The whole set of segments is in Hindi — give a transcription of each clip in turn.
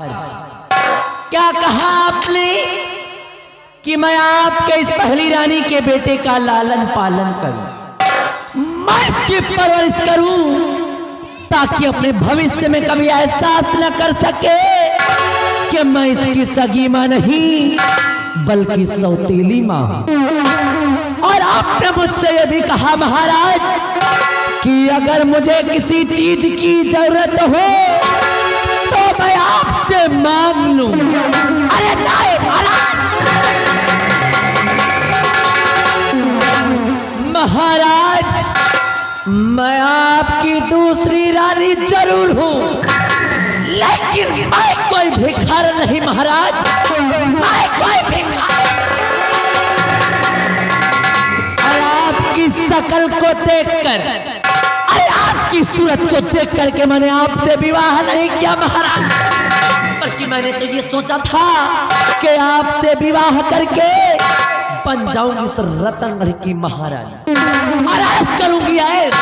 क्या कहा आपने कि मैं आपके इस पहली रानी के बेटे का लालन पालन करूं, मैं इसकी परवरिश करूं ताकि अपने भविष्य में कभी एहसास न कर सके कि मैं इसकी सगी मां नहीं बल्कि सौतेली मां हूं। और आपने मुझसे यह भी कहा महाराज कि अगर मुझे किसी चीज की जरूरत हो तो मैं आपसे मांग लूं। अरे नहीं महाराज, महाराज मैं आपकी दूसरी रानी जरूर हूं, लेकिन मैं कोई भिखारी नहीं महाराज, मैं कोई भिखारी। और आपकी शकल को देखकर, अरे आपकी सूरत को देख करके मैंने आपसे विवाह नहीं किया महाराज, बल्कि मैंने तो ये सोचा था कि आपसे विवाह करके बन जाऊंगी इस रतनगढ़ की महारानी और ऐश करूंगी ऐश।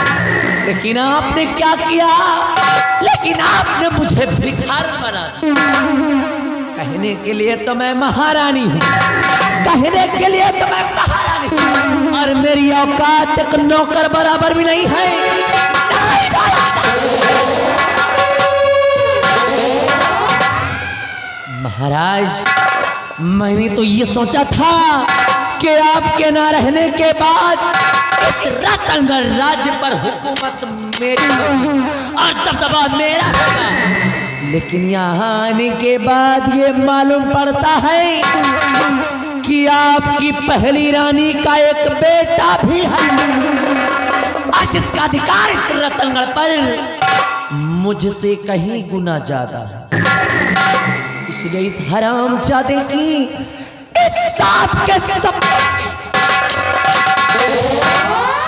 लेकिन आपने क्या किया, लेकिन आपने मुझे भिखारी बना दिया। कहने के लिए तो मैं महारानी हूँ, कहने के लिए तो मैं महारानी हूँ, और मेरी औकात एक नौकर बराबर भी नहीं है। महाराज मैंने तो ये सोचा था कि आपके ना रहने के बाद इस रतनगढ़ राज्य पर हुकूमत मेरी होगी और दबदबा मेरा होगा, लेकिन यहाँ आने के बाद ये मालूम पड़ता है कि आपकी पहली रानी का एक बेटा भी है और जिसका अधिकार इस रतनगढ़ पर मुझसे कहीं गुना ज्यादा है। इसलिए इस हरामजादे की, इस सांप के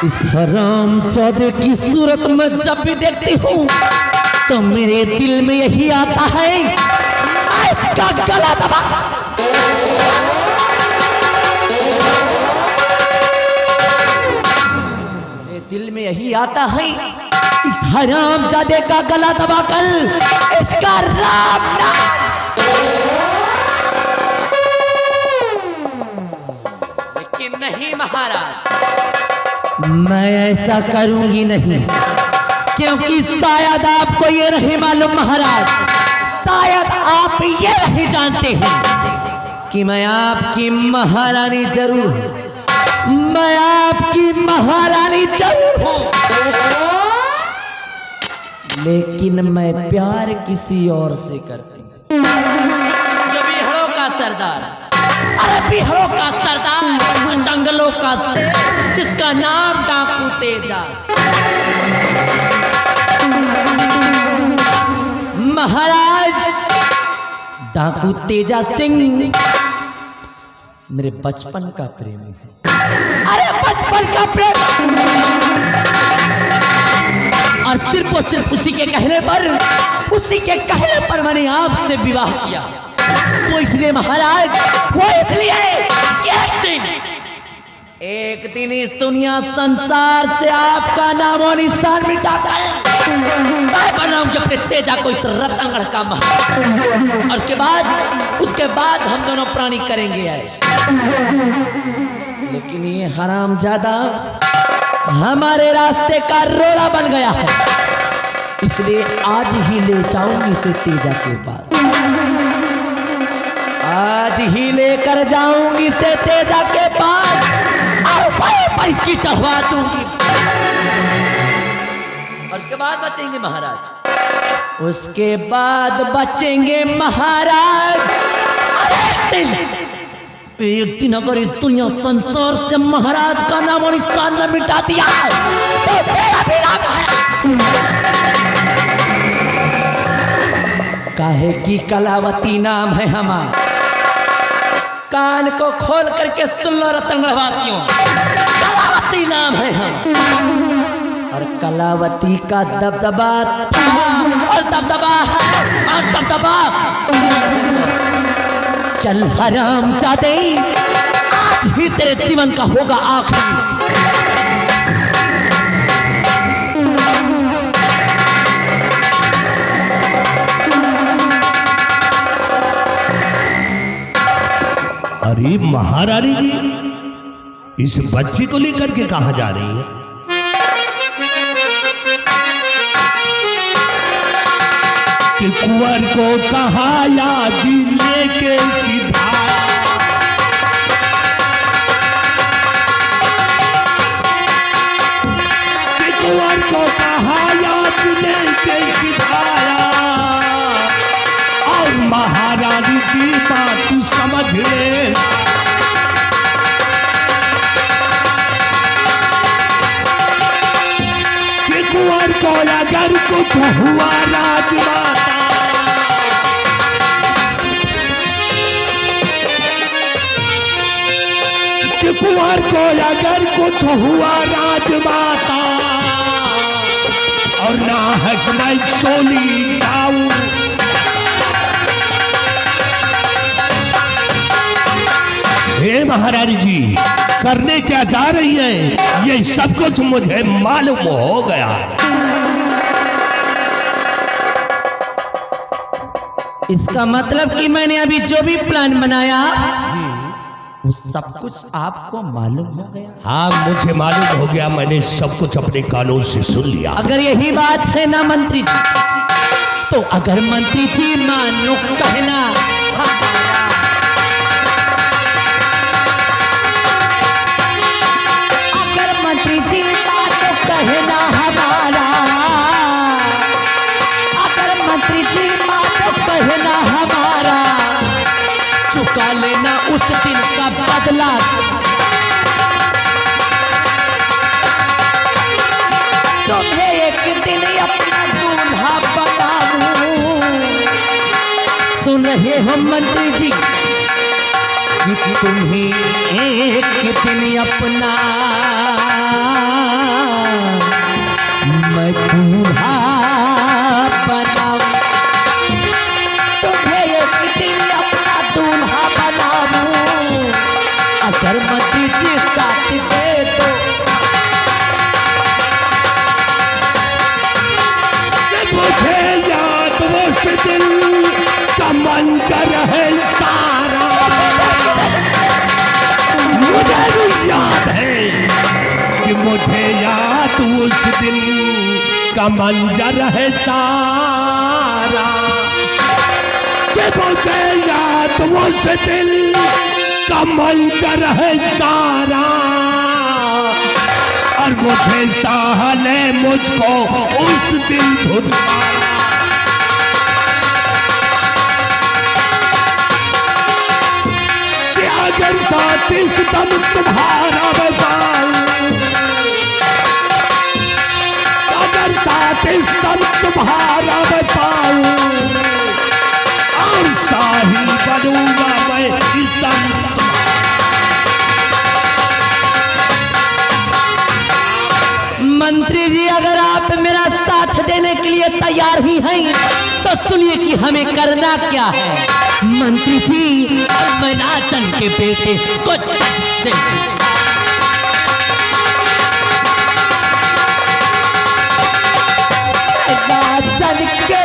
इस हरामजादे की सूरत में जब भी देखती हूँ तो मेरे दिल में यही आता है मैं इसका गला दबा। मेरे दिल में यही आता है इस हरामजादे का गला दबाकर इसका राम नाम। लेकिन नहीं महाराज, मैं ऐसा करूंगी नहीं, क्योंकि शायद आपको ये नहीं मालूम महाराज, शायद आप ये नहीं जानते हैं कि मैं आपकी महारानी जरूर हूं, मैं आपकी महारानी जरूर हूं, लेकिन मैं प्यार किसी और से करती हूं। जो बिहारों का सरदार, अरे बिहारों का सरदार, जंगलों का शेर, जिसका नाम डाकू तेजास। महाराज डाकू तेजा सिंह मेरे बचपन का प्रेमी है। अरे बचपन का प्रेम, और सिर्फ और सिर्फ उसी के कहने पर मैंने आपसे विवाह किया। वो इसलिए महाराज, वो इसलिए एक दिन इस दुनिया संसार से आपका नाम और निशान मिटाकर मैं बनाऊंगी अपने तेजा को इस रतनगढ़ का महाराज, और उसके बाद हम दोनों प्राणी करेंगे ऐसा। लेकिन ये हरामजादा हमारे रास्ते का रोड़ा बन गया है, इसलिए आज ही ले जाऊंगी इसे तेजा के पास, आज ही लेकर जाऊंगी इसे तेजा के पास और वहीं पर इसकी चढ़वा दूंगी, और उसके बाद बचेंगे महाराज, उसके बाद बचेंगे महाराज। अरे एक दिन अगर इस दुनिया संसार से महाराज का नाम और निशान न मिटा दिया तो मेरा भी नाम है। काहे की कलावती नाम है हमारा, कान को खोल करके सुन लो रतनगढ़ वासियों, कलावती नाम है हम, और कलावती का दबदबा था और दबदबा है और दबदबा। चल हरामजादे, आज ही तेरे जीवन का होगा आखिरी। अरे महारानी जी, इस बच्चे को लेकर के कहां जा रही है? कि कुंवर को कहाया जी लेके सीधा, कि कुंवर को कहाया जी लेके सिधाया, और महारानी की बात समझ ले। कि कुंवर को अगर कुछ हुआ राजमाता, कि कुंवर को अगर कुछ हुआ राजमाता, और ना हक मैं सोली जाऊं, हे महारानी जी, करने क्या जा रही है ये सब कुछ मुझे मालूम हो गया। इसका मतलब कि मैंने अभी जो भी प्लान बनाया वो सब कुछ आपको मालूम हो गया? हाँ, मुझे मालूम हो गया, मैंने सब कुछ अपने कानों से सुन लिया। अगर यही बात है ना मंत्री जी, तो अगर मंत्री जी मानो कहना, अगर मंत्री जी मानो कहना हमारा, अगर मंत्री जी मानो कहना हमारा, चुका लेना उस दिन का बदला। तुम्हें एक दिन अपना दूल्हा बनाऊं। सुन रहे हो मंत्री जी, कि तुम्हें एक दिन अपना मैं दूल्हा बनाऊं, तुम्हें एक दिन अपना दूल्हा बनाऊं, अगर मंत्री जी साथ दे तो। मुझे याद उस दिल का मंजर है सारा, मुझे भी याद है कि मुझे याद उस दिल का मंजर है सारा, कि मुझे याद उस दिल का मंजर है सारा, और मुझे शाह ने मुझको उस दिन धुतकारा। कि अगर साथ इस दम तुम्हारा मैं पाऊं, अगर साथ इस दम तुम्हारा मैं पाऊं, और शाही बनूंगा मैं इस दम। मंत्री जी, अगर आप मेरा साथ देने के लिए तैयार ही हैं तो सुनिए कि हमें करना क्या है। मंत्री जी, मैं राजन के बेटे को राजन के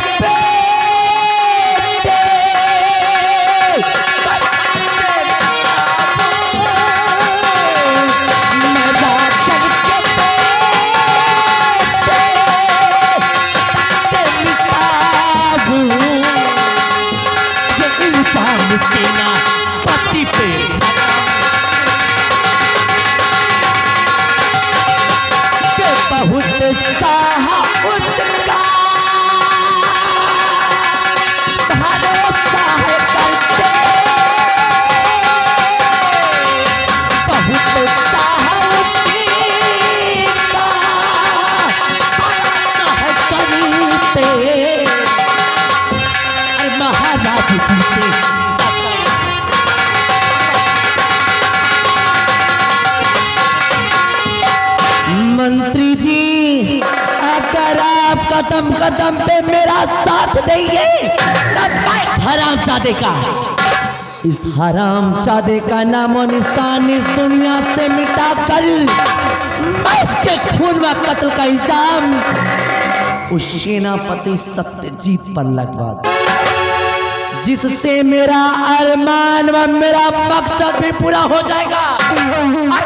बेटे पति पे के बहुत साहा उसका भरोसा है करते, बहुत साहा उसका भरोसा है करते। अरे महाराज जी से मंत्री जी, अगर आप कदम कदम पे मेरा साथ देंगे तब इस हरामजादे का, इस हरामजादे का नामो निशान इस दुनिया से मिटा कर मैं इसके खून व कत्ल का इल्जाम उस सेनापति सत्यजीत पर लगवा दूं। जिससे मेरा अरमान व मेरा मकसद भी पूरा हो जाएगा। और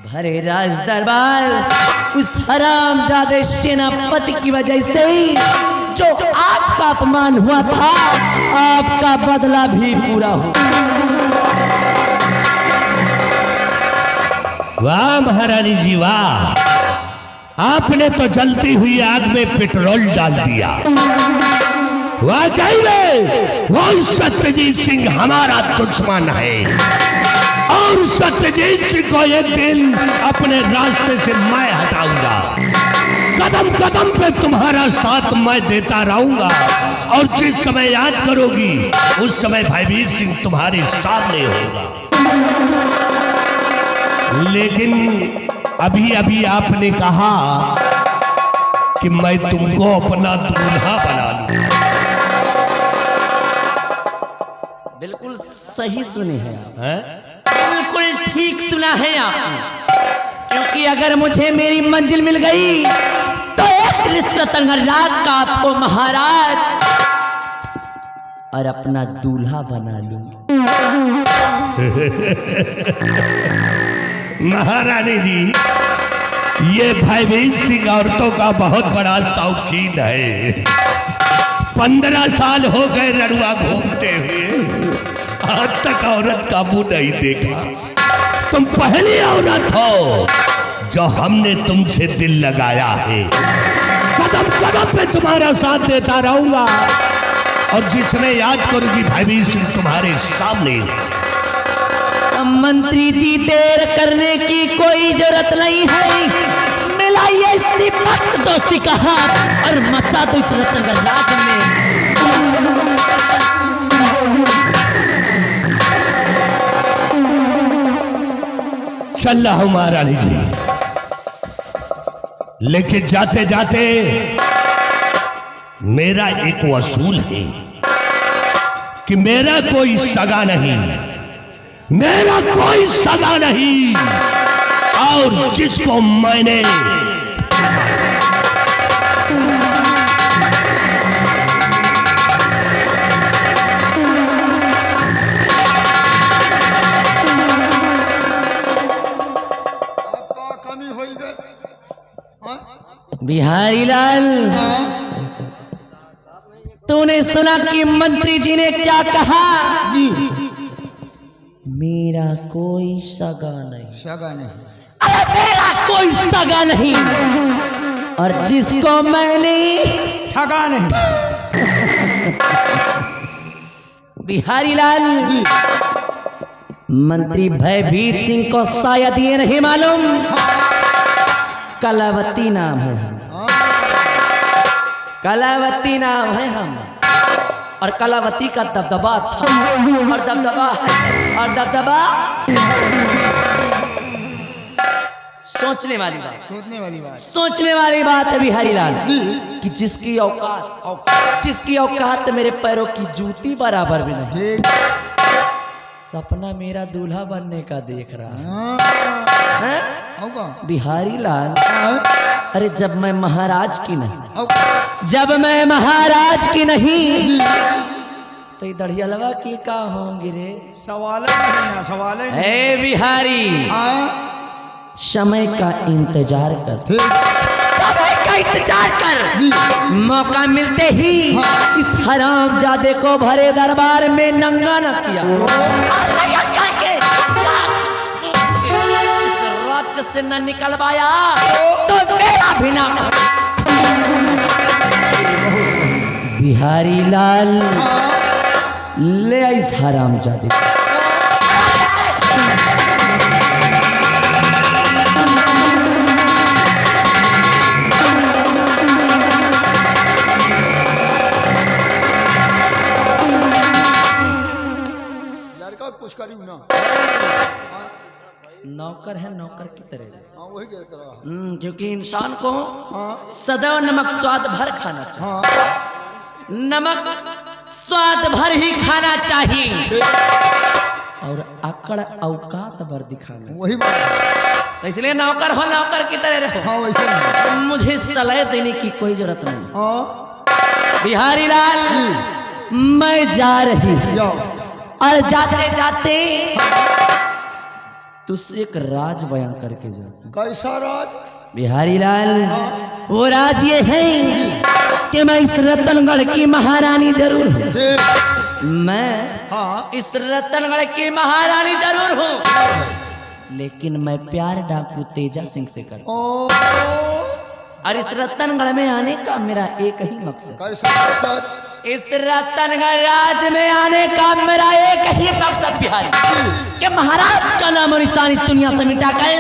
भरे राज दरबार उस हरामजादे सेनापति की वजह से ही जो आपका अपमान हुआ था, आपका बदला भी पूरा हो। वाह महारानी जी वाह, आपने तो जलती हुई आग में पेट्रोल डाल दिया। वाकई में वो सत्यजीत सिंह हमारा दुश्मन है और सत्यजीत सिंह को एक दिन अपने रास्ते से मैं हटाऊंगा। कदम कदम पे तुम्हारा साथ मैं देता रहूंगा और जिस समय याद करोगी उस समय भयभीत सिंह तुम्हारे सामने होगा। लेकिन अभी अभी आपने कहा कि मैं तुमको अपना दूल्हा बना लूं। बिल्कुल सही सुने हैं आप, बिल्कुल ठीक सुना है आपने। क्योंकि अगर मुझे मेरी मंजिल मिल गई तो एक राज का आपको महाराज और अपना दूल्हा बना लूंगी। महारानी जी, ये भयभीत सिंह औरतों का बहुत बड़ा शौकीन है। 15 साल हो गए रड़ुआ घूमते हुए, आज तक औरत का मुंह नहीं देखा। तुम पहली औरत हो जो हमने तुमसे दिल लगाया है। कदम कदम पे तुम्हारा साथ देता रहूंगा और जिसमें याद करूंगी भयभीत सिंह तुम्हारे सामने। मंत्री जी, देर करने की कोई जरूरत नहीं है। मिलाइए इसी वक्त दोस्ती का हाथ और मचा दो इस रतनगर राज में। चल रहा हूं महारानी जी, लेकिन जाते जाते मेरा एक वसूल है कि मेरा कोई सगा नहीं, मेरा कोई सगा नहीं, और जिसको मैंने कमी हो गए बिहारी लाल, तूने सुना कि मंत्री जी ने क्या कहा? जी, मेरा कोई सगा नहीं। सगा नहीं? अरे मेरा कोई सगा नहीं, और जिसको मैंने ठगा नहीं। बिहारी लाल जी, मंत्री भयभीत सिंह को शायद ये नहीं मालूम, कलावती नाम है, कलावती नाम है हम, और कलावती का दबदबा था और दबदबा है और दबदबा। सोचने वाली बात, सोचने वाली बात, सोचने वाली बात है बिहारी लाल जी, कि जिसकी औकात मेरे पैरों की जूती बराबर भी नहीं, ठीक, सपना मेरा दूल्हा बनने का देख रहा हाँ, है होगा बिहारी लाल। हाँ, अरे जब मैं महाराज की नहीं, होगा, जब मैं महाराज की नहीं जी, तो दढ़ियालवा की का होंगी रे? सवाल ही नहीं ना, सवाल ही नहीं। ए बिहारी, हाँ, समय का इंतजार कर, ठीक, समय का इंतजार कर। जी, मौका मिलते ही हाँ। इस हरामजादे को भरे दरबार में नंगा न किया और लगा करके इस राज्य से न निकलवाया तो मेरा भी नाम। बिहारी लाल, हाँ, ले आ इस हरामजादे को। लड़का कुछ करी ना, नौकर है, नौकर की तरह। हाँ, वही कह रहा, क्योंकि इंसान को हाँ, सदैव नमक स्वाद भर खाना चाहिए, हाँ, नमक स्वाद भर ही खाना चाहिए और अकड़ औकात भर दिखाना चाहिए। वही बात, तो इसलिए नौकर हो, नौकर की तरह रहो। हाँ, वैसे नहीं, मुझे सलाह देने की कोई जरूरत नहीं, हाँ, बिहारी लाल मैं जा रही हूं जाओ। और जाते जाते तुझसे एक राज बयां करके जाऊं। कैसा राज? बिहारी लाल वो राज ये है कि मैं इस रतनगढ़ की महारानी जरूर हूँ। ठीक। मैं हाँ। इस रतनगढ़ की महारानी जरूर हूँ, लेकिन मैं प्यार डाकू तेजा सिंह से कर ओ और इस रतनगढ़ में आने का मेरा एक ही मकसद। कैसा मकसद? इस रतनगढ़ राज में आने का मेरा एक ही मकसद बिहारी कि महाराज का नाम और निशान इस दुनिया से मिटा कर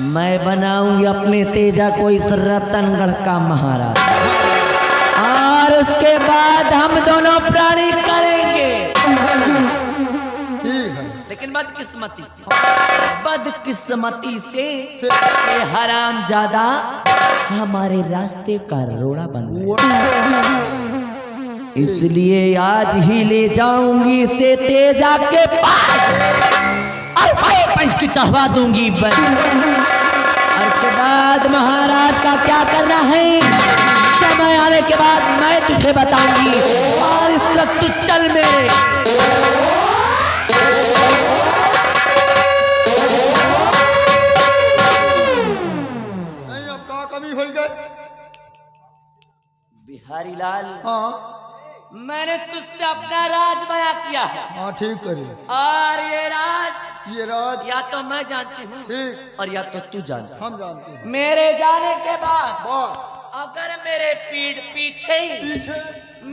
मैं बनाऊंगी अपने तेजा को इस रतनगढ़ का महाराज, और उसके बाद हम दोनों प्राणी करेंगे। ठीक है। लेकिन बदकिस्मती से ये हराम ज्यादा हमारे रास्ते का रोड़ा बन गया, इसलिए आज ही ले जाऊंगी इसे तेजा के पास और वहीं पर इसकी चढ़वा दूंगी बस। और उसके बाद महाराज का क्या करना है समय आने के बाद मैं तुझे बताऊंगी। और इस वक्त तू चल मेरे। नहीं अब का कमी हो गई? बिहारी लाल हाँ मैंने तुझसे अपना राज बयां किया है, हाँ ठीक करिए। और ये राज या तो मैं जानती हूँ ठीक। और या तो तू जानती है। हम जानते हैं। मेरे जाने के बाद बात अगर मेरे पीठ पीछे पीछे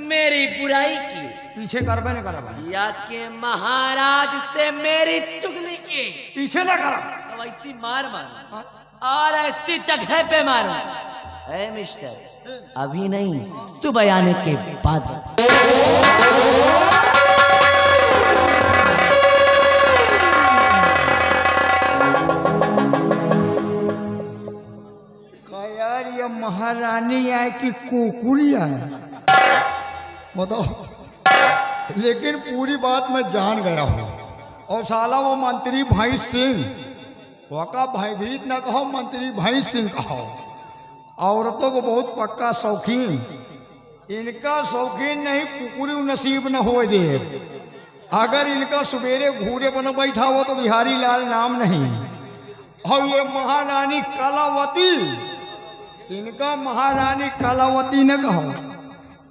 मेरी बुराई की पीछे करबे न करब। या कि महाराज से मेरी चुगली की पीछे न करब तो ऐसी मार मारूं और ऐसी जगह पे मारूं। ए मिस्टर अभी नहीं, सुबह आने के बाद। यार ये महारानी आए कि कुकुरी आए बताओ। लेकिन पूरी बात मैं जान गया हूँ। और साला वो मंत्री भाई सिंह वका भयभीत न कहो, मंत्री भाई सिंह कहो। औरतों को बहुत पक्का शौकीन, इनका शौकीन नहीं कुकुरी नसीब न हो दे। अगर इनका सवेरे घूरे पर न बैठा हो तो बिहारी लाल नाम नहीं। और ये महारानी कलावती, इनका महारानी कलावती न कहो,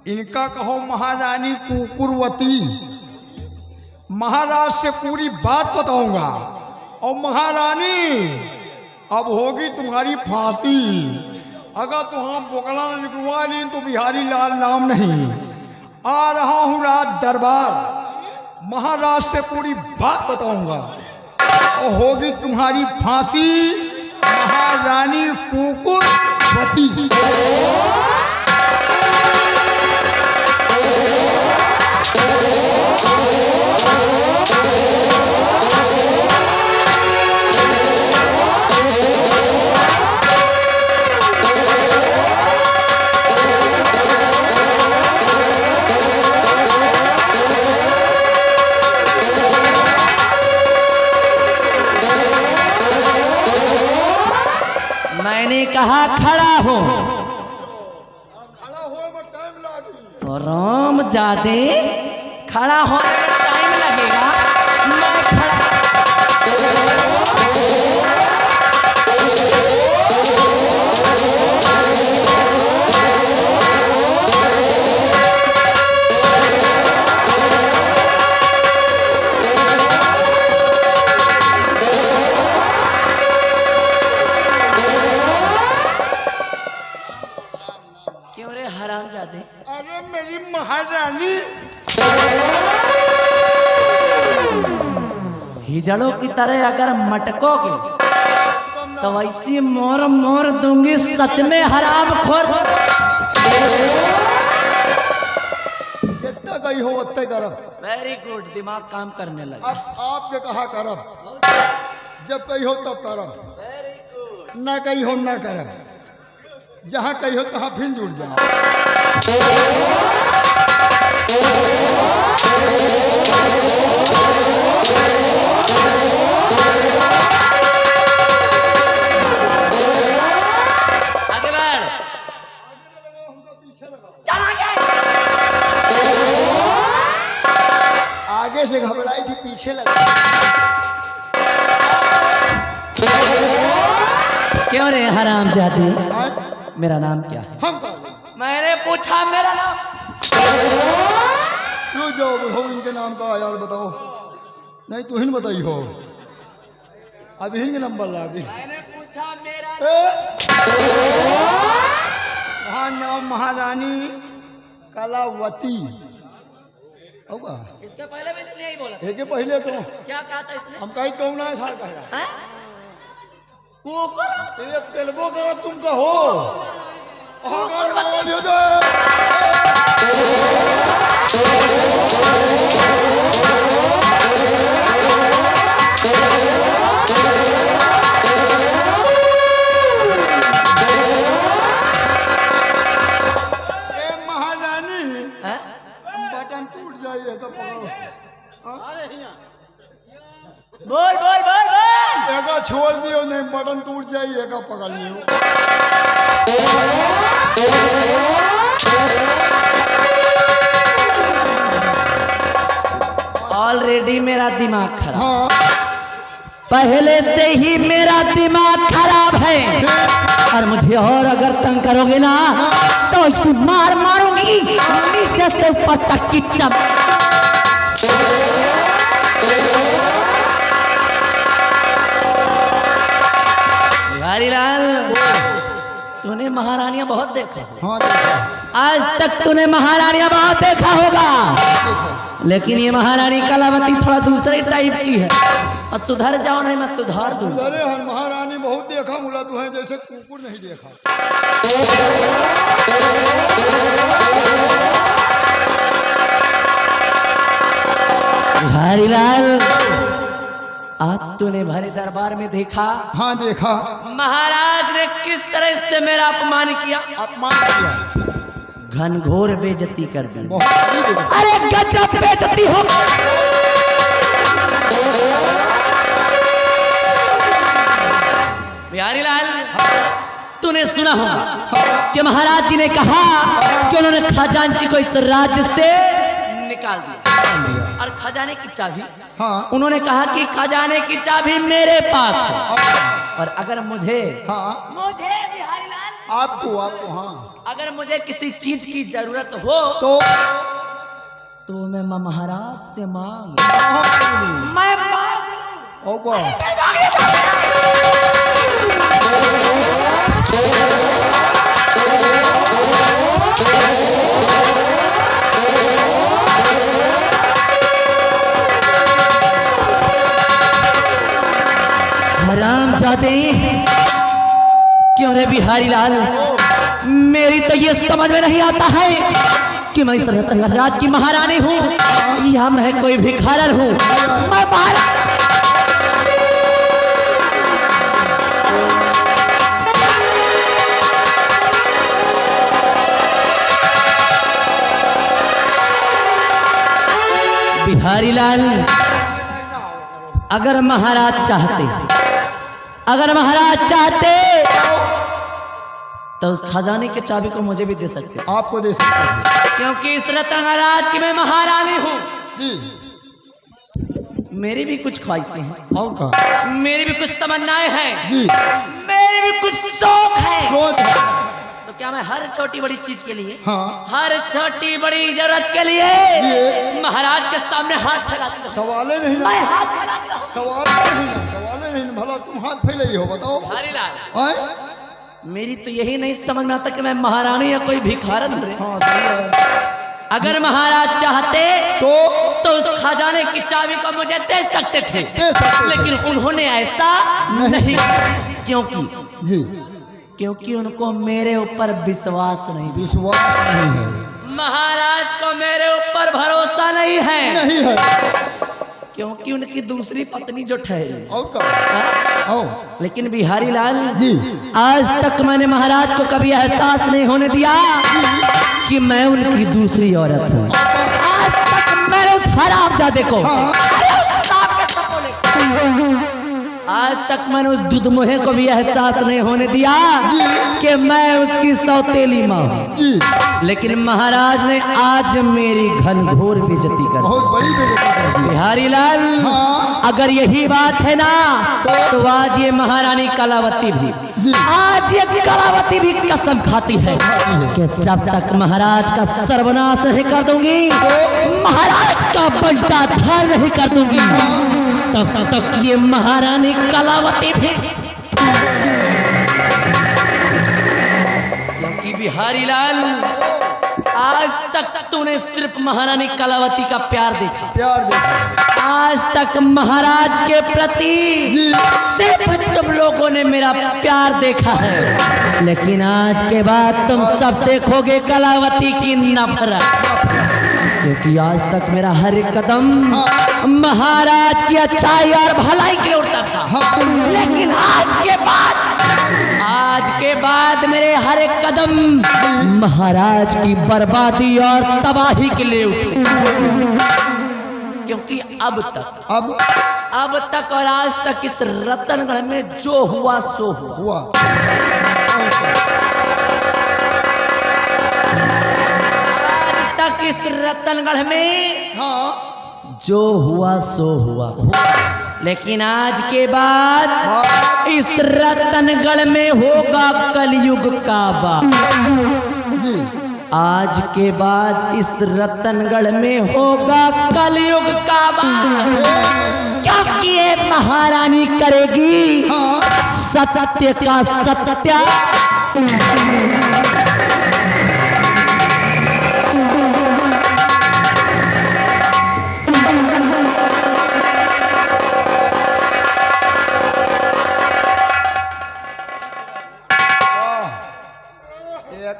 इनका कहो महारानी कुकुरवती। महाराज से पूरी बात बताऊंगा। और महारानी अब होगी तुम्हारी फांसी। अगर तुम बोकला न निकलवा ली तो बिहारी लाल नाम नहीं। आ रहा हूं रात दरबार, महाराज से पूरी बात बताऊंगा और होगी तुम्हारी फांसी। महारानी कुकुरवती। मैंने कहा खड़ा हो। खड़ा हो में टाइम लगी। राम जादे खड़ा होने में टाइम लगेगा। मैं खड़ा क्यों रे हराम जादे? अरे मेरी महारानी हिजड़ों की तरह अगर मटकोगे तो वैसी मोर मोर दूंगी। सच में हराम खोर। जितना गई हो उतने करब। वेरी गुड, दिमाग काम करने लगा। अब आपके कहा करब, जब कही हो तब करब, वेरी गुड। ना कही हो ना करब। जहाँ कही हो तहाँ फिर जुड़ जाओ। आगे बढ़। चला गया। से घबराई थी, पीछे लगा। क्यों रे हराम जाती, मेरा नाम क्या है? हम कहा मैंने पूछा मेरा नाम। क्यों जाओ बताओ इनके नाम का यार, बताओ। नहीं तू ही बताई हो, अभी इनके नंबर ला दी। मैंने पूछा मेरा हाँ नाम महारानी कलावती होगा। इसके पहले भी इसने यही बोला। एक पहले तो क्या कहा था इसने? हम कहीं कहूँ ना साल कह रहा हैं? कुकुर? ये तेलबो का तुम कहो। महारानी हैं? बटन टूट जाइए तो पकड़ो। बोल बोल बोल बोल। एक छोड़ दियो, नहीं बटन टूट जाइए, एक पकड़ लियो। ऑलरेडी मेरा दिमाग खराब, हाँ पहले से ही मेरा दिमाग खराब है, और मुझे और अगर तंग करोगे ना तो इसे मार मारूंगी नीचे से ऊपर तक की चम। बिहारी लाल, तूने महारानियां बहुत देखा, हाँ देखो आज तक तूने महारानियां बहुत देखा होगा, देखो। लेकिन ये महारानी कलावती थोड़ा दूसरे टाइप की है। और सुधर जाओ नहीं मैं सुधार दूं। सुधरे हम महारानी बहुत देखा, मुला तू है जैसे कुकुर नहीं देखा। बिहारी लाल, आज तूने भरे दरबार में देखा हाँ देखा, महाराज ने किस तरह से मेरा अपमान किया, अपमान किया, घनघोर बेइज्जती कर दी। बहुत बड़ी बेइज्जती। अरे गजब बेइज्जती हो। बिहारी लाल, तूने सुना होगा कि महाराज जी ने कहा कि उन्होंने खजांची को इस राज्य से निकाल दिया, और खजाने की चाबी, हाँ उन्होंने कहा कि खजाने की चाबी मेरे पास है, और अगर मुझे हाँ बिहारी लाल, आपको हाँ अगर मुझे किसी चीज की जरूरत हो तो मैं महाराज से मांग, मैं मांग होगा। हराम जाते क्यों रे बिहारी लाल, मेरी तो ये समझ में नहीं आता है कि मैं इस रतनगढ़ की महारानी हूँ या मैं कोई भिखारन हूँ। मैं बिहारी लाल, अगर महाराज चाहते तो उस खजाने की चाबी को मुझे भी दे सकते, आपको दे सकते हैं क्योंकि इस रतनगढ़ की मैं महारानी हूँ। जी। मेरी भी कुछ ख्वाहिशें हैं, और का मेरी भी कुछ तमन्नाएं हैं, जी, मेरी भी कुछ शौक है। रोज तो क्या मैं हर छोटी बड़ी चीज के लिए, हाँ हर छोटी बड़ी जरूरत के लिए ये महाराज के सामने हाथ फैलाती रहूं? सवाले नहीं ना, मैं हाथ फैलाती रहूं? सवाले नहीं ना, भला तुम हाथ फैले हो, बताओ। बिहारी लाल, आए? मेरी तो यही नहीं समझ में आता कि मैं महारानी या कोई भिखारन हूं रे। हाँ सही है। अगर महाराज चाहते तो उस खजाने की चाबी को मुझे दे सकते थे, दे सकते थे। लेकिन उन्होंने ऐसा नहीं किया। जी क्योंकि उनको मेरे ऊपर विश्वास नहीं, विश्वास नहीं है, महाराज को मेरे ऊपर भरोसा नहीं है, नहीं है। क्योंकि उनकी दूसरी पत्नी जो ठहरी। और का आओ। लेकिन बिहारी लाल जी, आज तक मैंने महाराज को कभी एहसास नहीं होने दिया कि मैं उनकी दूसरी औरत हूँ। आज तक मैंने उस हरामजादे को, हाँ। अरे उस सांप के सपोले को आज तक मैंने उस दुधमुहे को भी एहसास नहीं होने दिया जी। कि मैं उसकी सौतेली माँ हूँ। जी, लेकिन महाराज ने आज मेरी घनघोर बेइज्जती कर दी। बहुत बड़ी बेइज्जती कर दी। बिहारी लाल, हाँ। अगर यही बात है ना तो आज ये महारानी कलावती भी, जी। आज ये कलावती भी कसम खाती है कि जब तक महाराज का सर्वनाश नहीं कर दूंगी, महाराज का बंटा धार नहीं कर दूंगी, तब तक ये महारानी कलावती भी। क्योंकि बिहारी लाल, आज तक तूने सिर्फ महारानी कलावती का प्यार देखा, प्यार देखा। आज तक महाराज के प्रति जी। सिर्फ तुम लोगों ने मेरा प्यार देखा है, लेकिन आज के बाद तुम सब देखोगे कलावती की नफरत। क्योंकि आज तक मेरा हर एक कदम महाराज की अच्छाई और भलाई के लिए उठता था, लेकिन आज के बाद मेरे हर एक कदम महाराज की बर्बादी और तबाही के लिए उठे। क्योंकि अब तक और आज तक इस रतनगढ़ में जो हुआ सो हुआ। आज तक इस रतनगढ़ में हाँ, जो हुआ सो हुआ, लेकिन आज के बाद इस रतनगढ़ में होगा कलयुग का वार। जी। आज के बाद इस रतनगढ़ में होगा कलयुग का वार, क्योंकि ये महारानी करेगी सत्य का सत्या।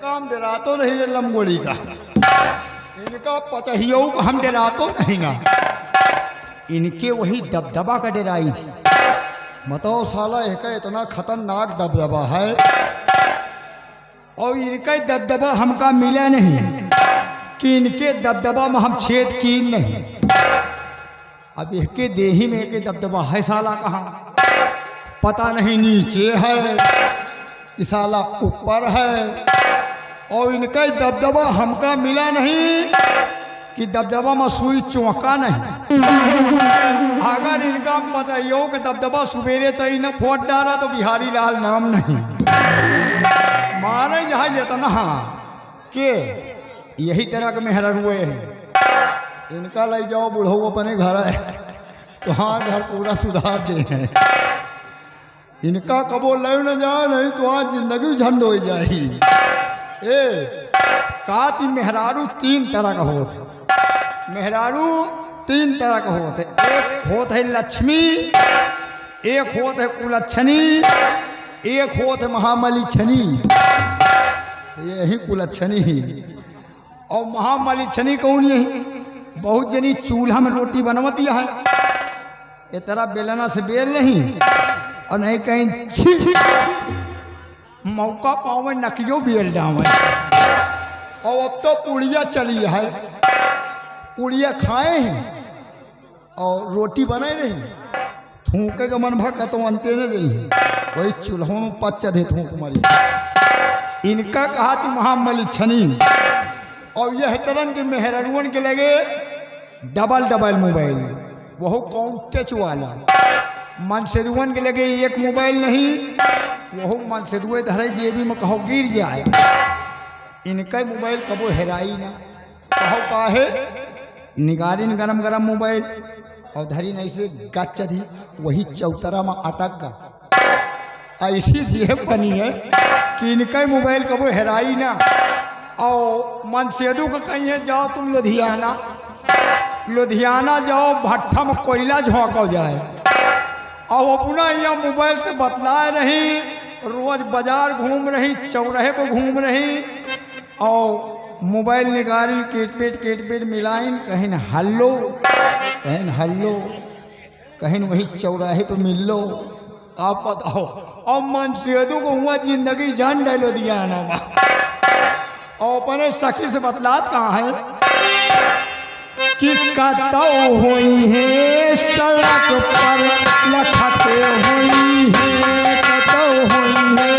हम डरातो नहीं लमगोली का, इनका पचहियों का हम डरातो नहीं ना, इनके वही दबदबा का डराई थी। बताओ साला, एक इतना खतरनाक दबदबा है और इनका दबदबा हमका मिला नहीं कि इनके दबदबा में हम छेद की नहीं। अब इसके देही में एक दबदबा है साला, कहाँ पता नहीं, नीचे है कि साला ऊपर है, और इनका दबदबा हमका मिला नहीं कि दबदबा में सुई चौंका नहीं। अगर इनका बताइयो कि दबदबा सुबेरे तई न फोट डाला तो बिहारी लाल नाम नहीं मारे जहाँ इतना के यही तरह के मेहर हुए हैं। इनका ले जाओ बुढ़ो अपने घर है तो हाँ, घर पूरा सुधार दे हैं। इनका कबो ले न जाए नहीं तो आज जिंदगी झंड हो जाएगी। काती मेहरारू तीन तरह का होता, मेहरारू तीन तरह का होते। एक होत है लक्ष्मी, एक होत है कुलच्छनी, एक होत है महामलिछनी। यही कुलच्छनी ही और महामलिछनी कौन? यही बहुत जनी चूल्हा में रोटी बनवती है, ये तरह बेलना से बेल नहीं और नहीं कहीं मौका पाओ में नकियो बेल डावे। और अब तो पुड़िया चली है, पुड़िया खाए हैं और रोटी बनाए नहीं, थूके का मन भग तो अंते न गई, वही चूल्हों में पच्चा दे थूक मरी। इनका कहा थी महामलिछनी। और यह तरह के मेहररुअन के लगे डबल मोबाइल, वह कौन टच वाला। मनसेदुअन के लगे एक मोबाइल नहीं, वह मनसेदुए धरे जेबी में कहो गिर जाए। इनका मोबाइल कबो हेराई ना, कहो काहे निगारी गरम गरम मोबाइल और धरी नहीं से गच्चा दी वही चौतरा में अटक गा। ऐसी जेब बनी है कि इनका मोबाइल कबो हेराई ना। और मनसेदू का कहीं है जाओ तुम लुधियाना जाओ, भट्ठा में कोयला झोंको जाए और अपना यहाँ मोबाइल से बतलाए रही, रोज बाजार घूम रही, चौराहे पर घूम रही और मोबाइल निकाली केट मिलाइन, कहीं हल्लो कहीं वही चौराहे पर मिल लो। आप बताओ, और मनसेदू को हुआ जिंदगी जान डालो दिया ना और अपने सखी से बतलात कहाँ है कि कतौ हुई है सड़क पर लखते हुई है, कतौ हुई है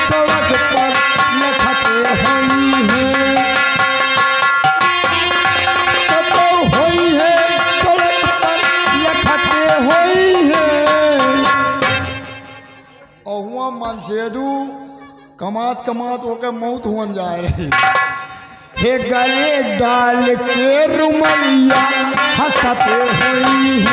सड़क पर लखते हुई है, कतौ हुई है सड़क पर लखते हुई है। और हुआ मनसेदू कमात कमात होकर मौत हुआ जा रही, हे गले डाल के रुमलिया हंसते हुई है,